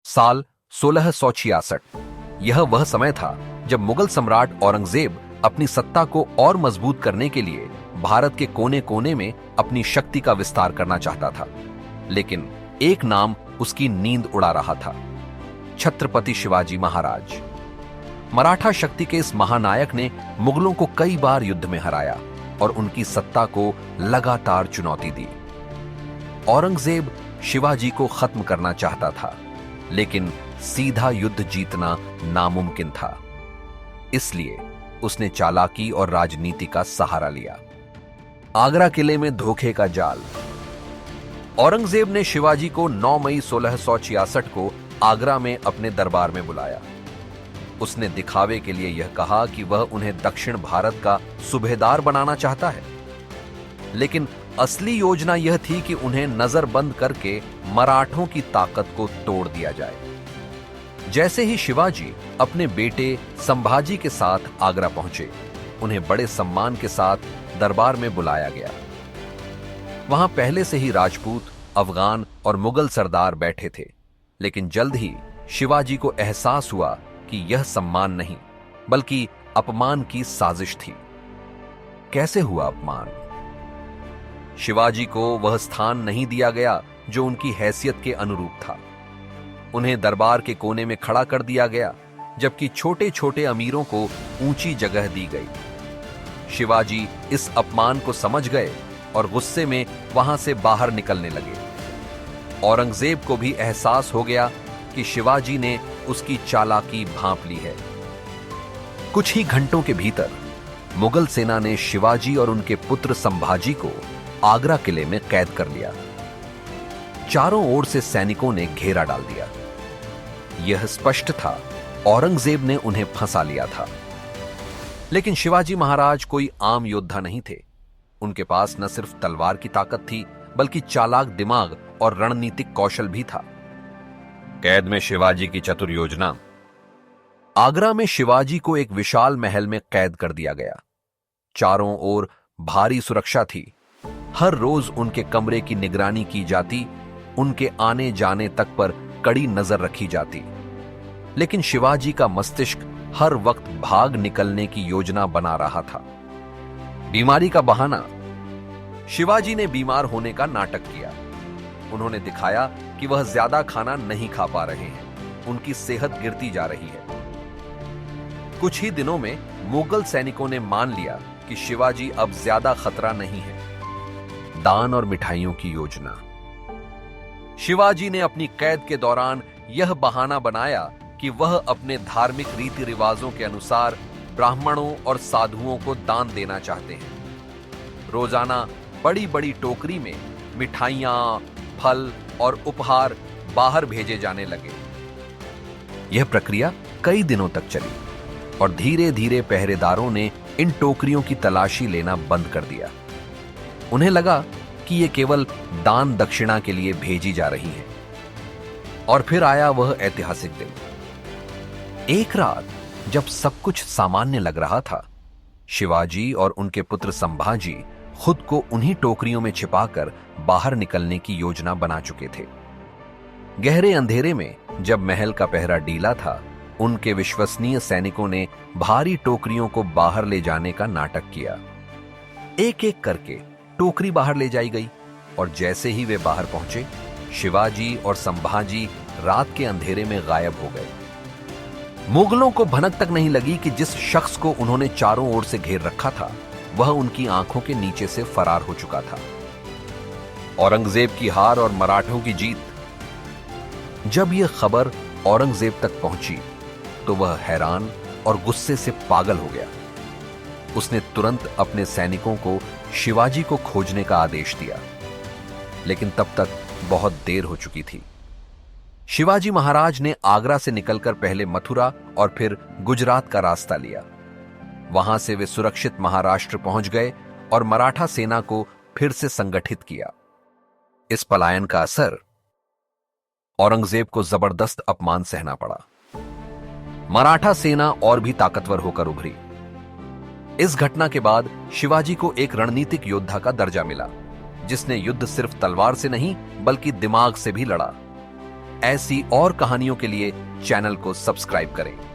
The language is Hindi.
साल 1666। यह वह समय था जब मुगल सम्राट औरंगजेब अपनी सत्ता को और मजबूत करने के लिए भारत के कोने कोने में अपनी शक्ति का विस्तार करना चाहता था। लेकिन एक नाम उसकी नींद उड़ा रहा था, छत्रपति शिवाजी महाराज। मराठा शक्ति के इस महानायक ने मुगलों को कई बार युद्ध में हराया और उनकी सत्ता को लगातार चुनौती दी। औरंगजेब शिवाजी को खत्म करना चाहता था, लेकिन सीधा युद्ध जीतना नामुमकिन था। इसलिए उसने चालाकी और राजनीति का सहारा लिया। आगरा किले में धोखे का जाल। औरंगजेब ने शिवाजी को 9 मई 1666 को आगरा में अपने दरबार में बुलाया। उसने दिखावे के लिए यह कहा कि वह उन्हें दक्षिण भारत का सूबेदार बनाना चाहता है, लेकिन असली योजना यह थी कि उन्हें नजरबंद करके मराठों की ताकत को तोड़ दिया जाए। जैसे ही शिवाजी अपने बेटे संभाजी के साथ आगरा पहुंचे, उन्हें बड़े सम्मान के साथ दरबार में बुलाया गया। वहां पहले से ही राजपूत, अफगान और मुगल सरदार बैठे थे, लेकिन जल्द ही शिवाजी को एहसास हुआ कि यह सम्मान नहीं बल्कि अपमान की साजिश थी। कैसे हुआ अपमान? शिवाजी को वह स्थान नहीं दिया गया जो उनकी हैसियत के अनुरूप था। उन्हें दरबार के कोने में खड़ा कर दिया गया, जबकि छोटे छोटे अमीरों को ऊंची जगह दी गई। शिवाजी इस अपमान को समझ गए और गुस्से में वहां से बाहर निकलने लगे। औरंगजेब को भी एहसास हो गया कि शिवाजी ने उसकी चालाकी भांप ली है। कुछ ही घंटों के भीतर मुगल सेना ने शिवाजी और उनके पुत्र संभाजी को आगरा किले में कैद कर लिया। चारों ओर से सैनिकों ने घेरा डाल दिया। यह स्पष्ट था, औरंगजेब ने उन्हें फंसा लिया था। लेकिन शिवाजी महाराज कोई आम योद्धा नहीं थे। उनके पास न सिर्फ तलवार की ताकत थी, बल्कि चालाक दिमाग और रणनीतिक कौशल भी था। कैद में शिवाजी की चतुर योजना। आगरा में शिवाजी को एक विशाल महल में कैद कर दिया गया। चारों ओर भारी सुरक्षा थी। हर रोज उनके कमरे की निगरानी की जाती, उनके आने जाने तक पर कड़ी नजर रखी जाती। लेकिन शिवाजी का मस्तिष्क हर वक्त भाग निकलने की योजना बना रहा था। बीमारी का बहाना। शिवाजी ने बीमार होने का नाटक किया। उन्होंने दिखाया कि वह ज्यादा खाना नहीं खा पा रहे हैं, उनकी सेहत गिरती जा रही है। कुछ ही दिनों में मुगल सैनिकों ने मान लिया कि शिवाजी अब ज्यादा खतरा नहीं है। दान और मिठाइयों की योजना। शिवाजी ने अपनी कैद के दौरान यह बहाना बनाया कि वह अपने धार्मिक रीति रिवाजों के अनुसार ब्राह्मणों और साधुओं को दान देना चाहते हैं। रोजाना बड़ी बड़ी टोकरी में मिठाइयां, फल और उपहार बाहर भेजे जाने लगे। यह प्रक्रिया कई दिनों तक चली और धीरे धीरे पहरेदारों ने इन टोकरियों की तलाशी लेना बंद कर दिया। उन्हें लगा कि यह केवल दान दक्षिणा के लिए भेजी जा रही है। और फिर आया वह ऐतिहासिक दिन। एक रात जब सब कुछ सामान्य लग रहा था, शिवाजी और उनके पुत्र संभाजी खुद को उन्हीं टोकरियों में छिपाकर बाहर निकलने की योजना बना चुके थे। गहरे अंधेरे में जब महल का पहरा ढीला था, उनके विश्वसनीय सैनिकों ने भारी टोकरियों को बाहर ले जाने का नाटक किया। एक एक करके टोकरी बाहर ले जाई गई और जैसे ही वे बाहर पहुंचे, शिवाजी और संभाजी रात के अंधेरे में गायब हो गए। मुगलों को भनक तक नहीं लगी कि जिस शख्स को उन्होंने चारों ओर से घेर रखा था, वह उनकी आंखों के नीचे से फरार हो चुका था। औरंगजेब की हार और मराठों की जीत। जब यह खबर औरंगजेब तक पहुंची तो वह हैरान और गुस्से से पागल हो गया। उसने तुरंत अपने सैनिकों को शिवाजी को खोजने का आदेश दिया, लेकिन तब तक बहुत देर हो चुकी थी। शिवाजी महाराज ने आगरा से निकलकर पहले मथुरा और फिर गुजरात का रास्ता लिया। वहां से वे सुरक्षित महाराष्ट्र पहुंच गए और मराठा सेना को फिर से संगठित किया। इस पलायन का असर, औरंगजेब को जबरदस्त अपमान सहना पड़ा। मराठा सेना और भी ताकतवर होकर उभरी। इस घटना के बाद शिवाजी को एक रणनीतिक योद्धा का दर्जा मिला, जिसने युद्ध सिर्फ तलवार से नहीं बल्कि दिमाग से भी लड़ा। ऐसी और कहानियों के लिए चैनल को सब्सक्राइब करें।